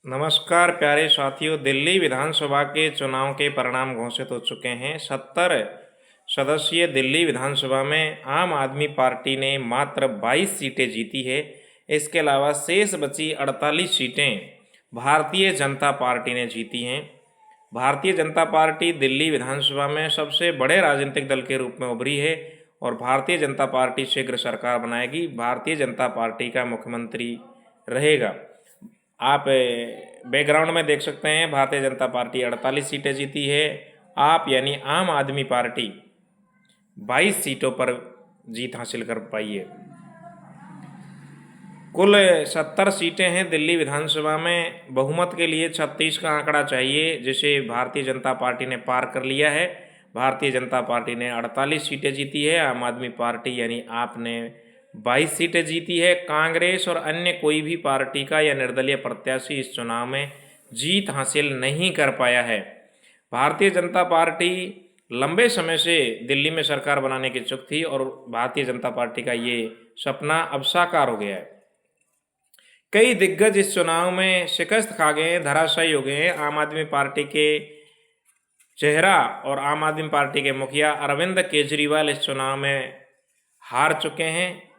नमस्कार प्यारे साथियों, दिल्ली विधानसभा के चुनाव के परिणाम घोषित हो चुके हैं। 70 सदस्यीय दिल्ली विधानसभा में आम आदमी पार्टी ने मात्र 22 सीटें जीती है। इसके अलावा शेष बची 48 सीटें भारतीय जनता पार्टी ने जीती हैं। भारतीय जनता पार्टी दिल्ली विधानसभा में सबसे बड़े राजनीतिक दल के रूप में उभरी है और भारतीय जनता पार्टी शीघ्र सरकार बनाएगी। भारतीय जनता पार्टी का मुख्यमंत्री रहेगा। आप बैकग्राउंड में देख सकते हैं, भारतीय जनता पार्टी 48 सीटें जीती है। आप यानी आम आदमी पार्टी 22 सीटों पर जीत हासिल कर पाई है। कुल 70 सीटें हैं दिल्ली विधानसभा में। बहुमत के लिए 36 का आंकड़ा चाहिए, जिसे भारतीय जनता पार्टी ने पार कर लिया है। भारतीय जनता पार्टी ने 48 सीटें जीती है। आम आदमी पार्टी यानी आपने 22 सीटें जीती है। कांग्रेस और अन्य कोई भी पार्टी का या निर्दलीय प्रत्याशी इस चुनाव में जीत हासिल नहीं कर पाया है। भारतीय जनता पार्टी लंबे समय से दिल्ली में सरकार बनाने की इच्छुक थी और भारतीय जनता पार्टी का ये सपना अब साकार हो गया है। कई दिग्गज इस चुनाव में शिकस्त खा गए हैं, धराशायी हो गए हैं। आम आदमी पार्टी के चेहरा और आम आदमी पार्टी के मुखिया अरविंद केजरीवाल इस चुनाव में हार चुके हैं।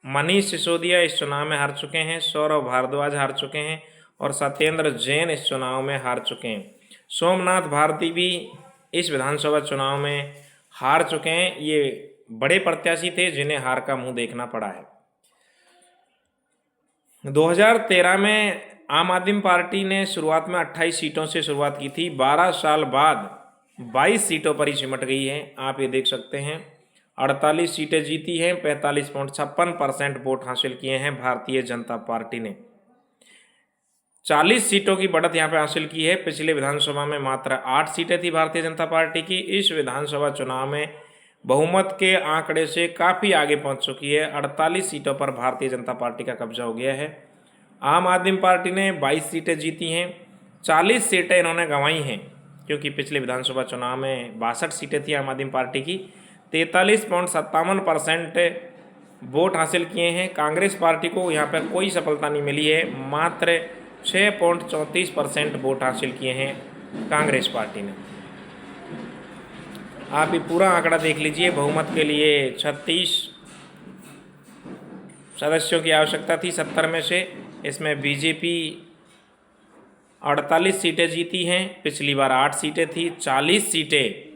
मनीष सिसोदिया इस चुनाव में हार चुके हैं। सौरभ भारद्वाज हार चुके हैं और सत्येंद्र जैन इस चुनाव में हार चुके हैं। सोमनाथ भारती भी इस विधानसभा चुनाव में हार चुके हैं। ये बड़े प्रत्याशी थे जिन्हें हार का मुंह देखना पड़ा है। 2013 में आम आदमी पार्टी ने शुरुआत में 28 सीटों से शुरुआत की थी। 12 साल बाद 22 सीटों पर ही सिमट गई है। आप ये देख सकते हैं, 48 सीटें जीती हैं। 45.56% वोट हासिल किए हैं भारतीय जनता पार्टी ने। 40 सीटों की बढ़त यहाँ पे हासिल की है। पिछले विधानसभा में मात्र 8 सीटें थी भारतीय जनता पार्टी की। इस विधानसभा चुनाव में बहुमत के आंकड़े से काफ़ी आगे पहुँच चुकी है। 48 सीटों पर भारतीय जनता पार्टी का कब्जा हो गया है। आम आदमी पार्टी ने 22 सीटें जीती हैं। 40 सीटें इन्होंने गंवाई हैं, क्योंकि पिछले विधानसभा चुनाव में 62 सीटें थी आम आदमी पार्टी की। 43.57% वोट हासिल किए हैं। कांग्रेस पार्टी को यहाँ पर कोई सफलता नहीं मिली है। मात्र 6.34% वोट हासिल किए हैं कांग्रेस पार्टी ने। आप ये पूरा आंकड़ा देख लीजिए। बहुमत के लिए 36 सदस्यों की आवश्यकता थी 70 में से। इसमें बीजेपी 48 सीटें जीती हैं। पिछली बार 8 सीटें थी। 40 सीटें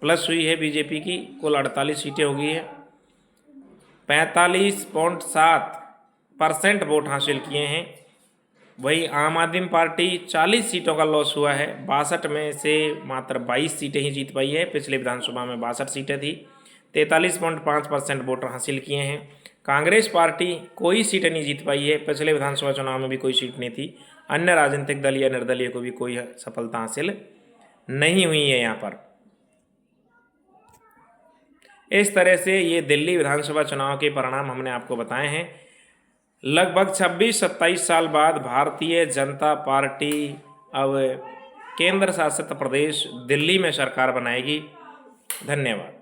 प्लस हुई है बीजेपी की, कुल 48 सीटें हो गई है। 45.7% वोट हासिल किए हैं। वही आम आदमी पार्टी 40 सीटों का लॉस हुआ है। 62 में से मात्र 22 सीटें ही जीत पाई है। पिछले विधानसभा में 62 सीटें थी। 43.5% वोट हासिल किए हैं। कांग्रेस पार्टी कोई सीटें नहीं जीत पाई है। पिछले विधानसभा चुनाव में भी कोई सीट नहीं थी। अन्य राजनीतिक दल या निर्दलीय को भी कोई सफलता हासिल नहीं हुई है यहाँ पर। इस तरह से ये दिल्ली विधानसभा चुनाव के परिणाम हमने आपको बताए हैं। लगभग 26-27 साल बाद भारतीय जनता पार्टी अब केंद्र शासित प्रदेश दिल्ली में सरकार बनाएगी। धन्यवाद।